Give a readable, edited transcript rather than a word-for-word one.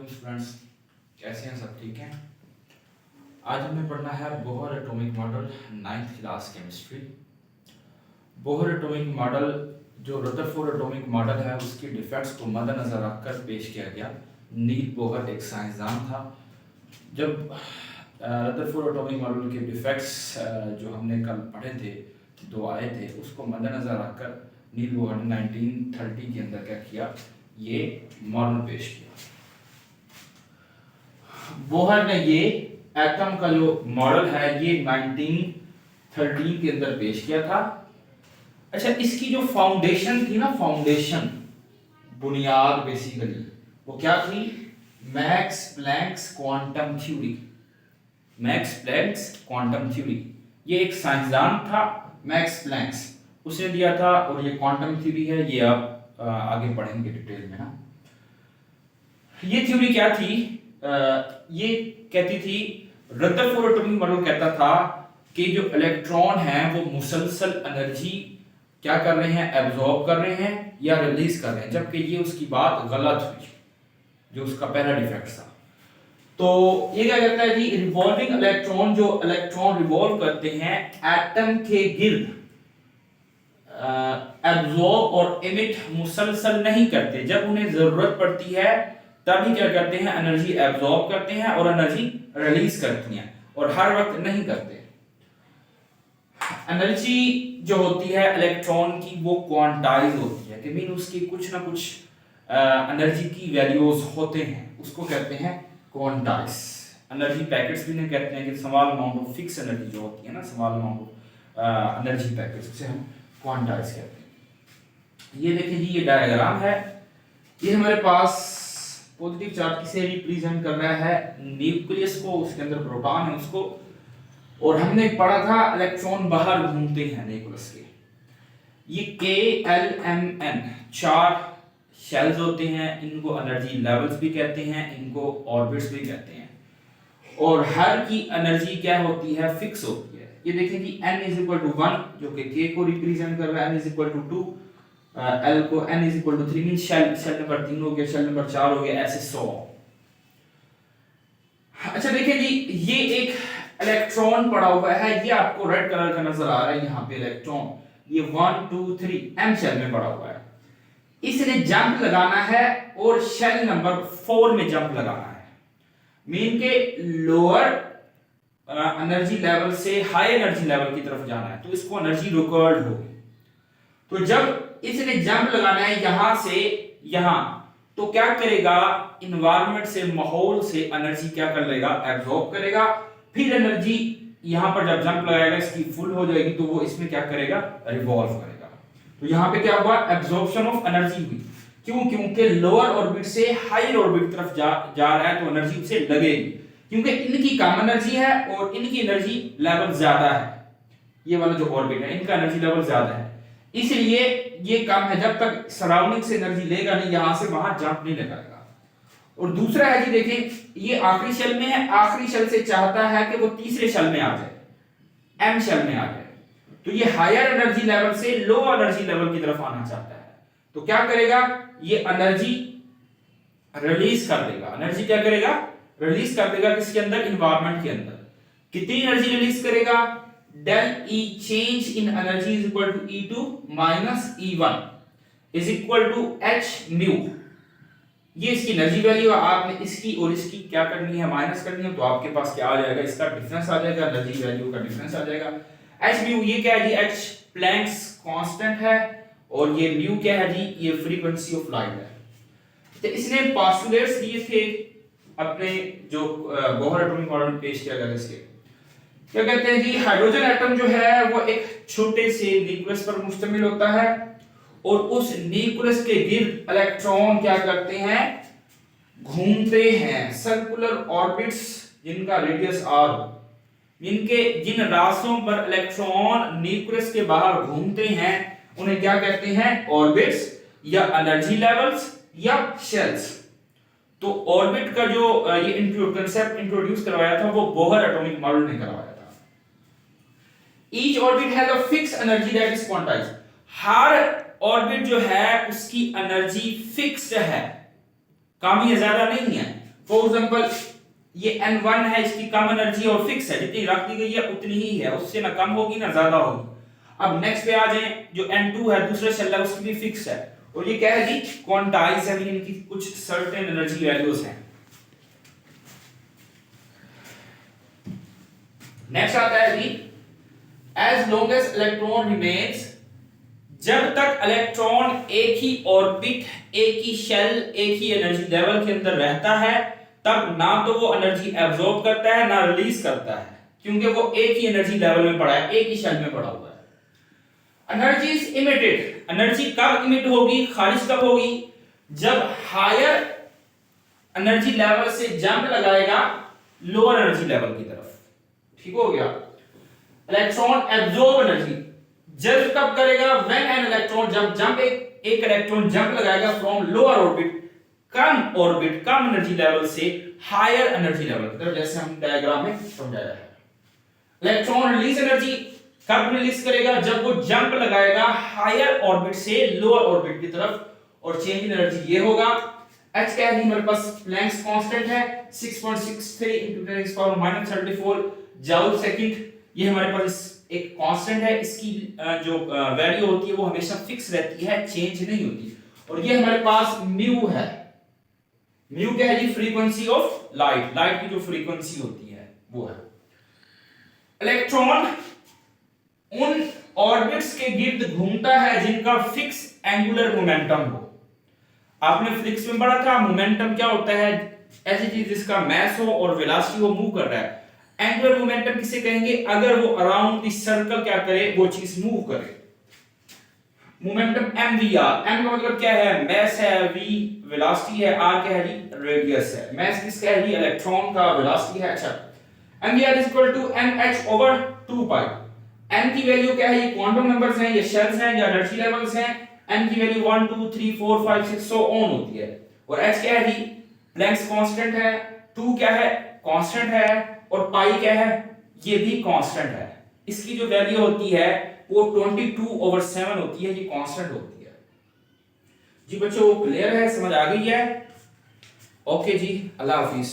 Students, कैसे हैं? सब ठीक हैं? आज हमें पढ़ना है Bohr atomic model 9th class chemistry. Bohr atomic model जो रदरफोर्ड एटॉमिक मॉडल है उसके डिफेक्ट्स को मद्देनज़र रखकर पेश किया गया। नील बोहर एक साइंसदान था। जब रदरफोर्ड एटॉमिक मॉडल के डिफेक्ट्स जो हमने कल पढ़े थे, दो आए थे, उसको मद्देनज़र रखकर नील बोहर ने 1930 के अंदर क्या किया, ये मॉडल पेश किया। बोहर ने ये एटम का जो मॉडल है ये 1913 के अंदर पेश किया था। अच्छा, इसकी जो फाउंडेशन थी ना, फाउंडेशन बुनियाद बेसिकली वो क्या थी? Max Planck's quantum theory. Max Planck's quantum theory, ये एक साइंसदान था मैक्स प्लैंक्स, उसने दिया था। और ये क्वांटम थ्योरी है, ये आप आगे पढ़ेंगे डिटेल में ना। ये थ्योरी क्या थी? ये कहती थी, रदरफोर्ड एटॉमिक मॉडल कहता था कि जो इलेक्ट्रॉन हैं वो मुसलसल एनर्जी क्या कर रहे हैं, एब्जॉर्ब कर रहे हैं या रिलीज कर रहे हैं, जबकि ये उसकी बात गलत हुई, जो उसका पहला डिफेक्ट था। तो ये क्या कहता है जी, रिवॉल्विंग इलेक्ट्रॉन, जो इलेक्ट्रॉन रिवॉल्व करते हैं एटम के गिर्द, एब्जॉर्ब और एमिट मुसलसल नहीं करते। जब उन्हें जरूरत पड़ती है तभी क्या करते हैं, एनर्जी एब्जॉर्ब करते हैं और एनर्जी रिलीज करती हैं, और हर वक्त नहीं करते। एनर्जी जो होती है इलेक्ट्रॉन की वो क्वांटाइज होती है, कि मीन उसकी कुछ ना कुछ एनर्जी की वैल्यूज होते हैं, उसको कहते हैं क्वांटाइज। एनर्जी पैकेट्स भी नहीं कहते हैं, कि small amount of fix energy जो होती है ना, small amount of energy packets, उसे हम क्वांटाइज कहते हैं। ये देखिए जी, ये डायग्राम है, ये हमारे पास पॉजिटिव चार्ज किसे रिप्रेजेंट कर रहा है, न्यूक्लियस को, उसके अंदर प्रोटॉन है उसको। और हमने पढ़ा था इलेक्ट्रॉन बाहर घूमते हैं न्यूक्लियस के। ये KLMN 4 शेल्स होते हैं, इनको एनर्जी लेवल्स भी कहते हैं, इनको ऑर्बिट्स भी कहते हैं। और हर की एनर्जी क्या होती है, फिक्स होती है। ये देखें कि n=1 जो कि K को रिप्रेजेंट कर रहा है, n=2, L को n=3 मीन शेल नंबर 3 हो गया, शेल नंबर 4 हो गया, ऐसे 100। अच्छा देखिए जी, ये एक इलेक्ट्रॉन पड़ा हुआ है, ये आपको रेड कलर का नजर आ रहा है यहाँ पे इलेक्ट्रॉन, ये 1 2 3 m शेल में पड़ा हुआ है। इसने जंप लगाना है और शेल नंबर 4 में जंप लगाना है, मीन के लोअर एनर्जी लेवल से हाई एनर्जी लेवल की तरफ जाना है, तो इसको एनर्जी रिक्वायर्ड होगी। तो जब इसने जंप लगाना है यहां से यहां, तो क्या करेगा, इन्वायरमेंट से, माहौल से एनर्जी क्या कर लेगा, एब्जॉर्ब करेगा। फिर एनर्जी यहां पर जब जंप लगाएगा इसकी फुल हो जाएगी, तो वो इसमें क्या करेगा, रिवॉल्व करेगा। तो यहां पे क्या हुआ, एब्जॉर्प्शन ऑफ एनर्जी हुई। क्यों? क्योंकि लोअर ऑर्बिट से हायर ऑर्बिट की तरफ जा रहा है, तो एनर्जी उसे लगेगी, क्योंकि इनकी कम एनर्जी है और इनकी एनर्जी लेवल ज्यादा है। ये वाला जो ऑर्बिट है इनका एनर्जी लेवल ज्यादा है, इसलिए ये कम है। जब तक सराउंडिंग से एनर्जी लेगा नहीं, यहां से वहां जंप नहीं लगाएगा। और दूसरा है जी, देखें ये आखिरी शेल में है, आखिरी शेल से चाहता है कि वो तीसरे शेल में आ जाए, M शेल में आ जाए। तो ये हायर एनर्जी लेवल से लो एनर्जी लेवल की तरफ आना चाहता है, तो क्या करेगा, ये एनर्जी रिलीज कर देगा। एनर्जी क्या करेगा, रिलीज कर देगा, किसके अंदर, इन्वायरमेंट के अंदर। कितनी एनर्जी रिलीज करेगा, del E change in energy is equal to E2 minus E1 is equal to H mu। ये इसकी एनर्जी वैल्यू है, आपने इसकी और इसकी क्या करनी है, माइनस करनी है, तो आपके पास क्या आ जाएगा, इसका डिफरेंस आ जाएगा, एनर्जी वैल्यू का डिफरेंस आ जाएगा। H mu ये क्या है जी, H प्लैंक्स कांस्टेंट है, और ये mu क्या है जी, ये फ्रीक्वेंसी ऑफ लाइट है। तो इसने पोस्टुलेट्स दिए थे अपने जो बोहर एटॉमिक मॉडल पेश किया गया, इसके क्या कहते हैं जी, हाइड्रोजन एटम जो है वो एक छोटे से न्यूक्लियस पर मुश्तमिल होता है, और उस न्यूक्लियस के गिर्द इलेक्ट्रॉन क्या करते हैं, घूमते हैं, सर्कुलर ऑर्बिट्स जिनका रेडियस r, इनके जिन रास्तों पर इलेक्ट्रॉन न्यूक्लियस के बाहर घूमते हैं उन्हें क्या कहते हैं, ऑर्बिट्स या एनर्जी लेवल्स या शेल्स। तो ऑर्बिट का जो ये कंसेप्ट इंट्रोड्यूस करवाया था वो बोहर एटॉमिक मॉडल ने करवाया था। Each orbit has a fixed energy that is quantized। Her orbit जो है उसकी एनर्जी फिक्स्ड है, कम या ज्यादा नहीं है, फॉर एग्जांपल ये n1 है, इसकी कम एनर्जी और फिक्स है, जितनी रख दी गई है उतनी ही है, उससे ना कम होगी ना ज्यादा होगी। अब नेक्स्ट पे आ जाए, जो n2 है दूसरे शेल है उसकी भी फिक्स है, और ये क्या है जी क्वांटाइज है, इनकी कुछ सर्टेन एनर्जी वैल्यूज हैं। नेक्स्ट आता है जी as long as electron remains, जब तक इलेक्ट्रॉन एक ही ऑर्बिट, एक ही शेल, एक ही एनर्जी लेवल के अंदर रहता है, तब ना तो वो एनर्जी एब्जॉर्ब करता है ना रिलीज करता है, क्योंकि वो एक ही एनर्जी लेवल में पड़ा है, एक ही शेल में पड़ा हुआ है। एनर्जी इज इमिटेड, एनर्जी कब इमिट होगी, खारिज कब होगी, जब हायर एनर्जी लेवल से जंप लगाएगा लोअर एनर्जी लेवल की तरफ। ठीक हो गया। इलेक्ट्रॉन एब्जॉर्ब एनर्जी जब कब करेगा, व्हेन एन इलेक्ट्रॉन, जब एक इलेक्ट्रॉन जंप लगाएगा from lower orbit, come energy level से हायर एनर्जी लेवल की तरफ, जैसे हम डायग्राम में समझाया है। इलेक्ट्रॉन रिलीज एनर्जी कब रिलीज करेगा, जब वो जंप लगाएगा हायर ऑर्बिट से लोअर ऑर्बिट की तरफ, और चेंज इन एनर्जी ये होगा। h क्या है हमारे पास, प्लैंक्स कांस्टेंट है 6.63 × 10⁻34 जूल सेकंड, ये हमारे पास एक कांस्टेंट है, इसकी जो वैल्यू होती है वो हमेशा फिक्स रहती है, चेंज नहीं होती। और ये हमारे पास म्यू है, म्यू क्या है जी, फ्रीक्वेंसी ऑफ लाइट, लाइट की जो फ्रीक्वेंसी होती है वो है। इलेक्ट्रॉन उन ऑर्बिट्स के गिर्द घूमता है जिनका फिक्स एंगुलर मोमेंटम हो। आपने फिजिक्स में पढ़ा था मोमेंटम क्या होता है, ऐसी चीज जिसका मास हो और वेलोसिटी वो मूव कर रहा है। एंगुलर मोमेंटम किसे कहेंगे, अगर वो अराउंड द सर्कल क्या करे, वो चीज मूव करे। मोमेंटम mvr, m का मतलब क्या है, मास है, v वेलोसिटी है, r क्या है जी रेडियस है। मास किसका है जी, इलेक्ट्रॉन का, वेलोसिटी है। अच्छा, mvr mh/2π, m की वैल्यू क्या है, ये क्वांटम नंबर्स हैं, ये शेल्स हैं या एनर्जी लेवल्स हैं। n की वैल्यू 1 2 3 4 5 6 सो ऑन होती है। और h क्या है जी, प्लैंक्स कांस्टेंट है, 2 क्या है कांस्टेंट है, और पाई क्या है, ये भी कांस्टेंट है। इसकी जो वैल्यू होती है वो 22/7 होती है, ये कांस्टेंट होती है जी। बच्चों क्लियर है, समझ आ गई है? ओके जी, अल्लाह हाफिज।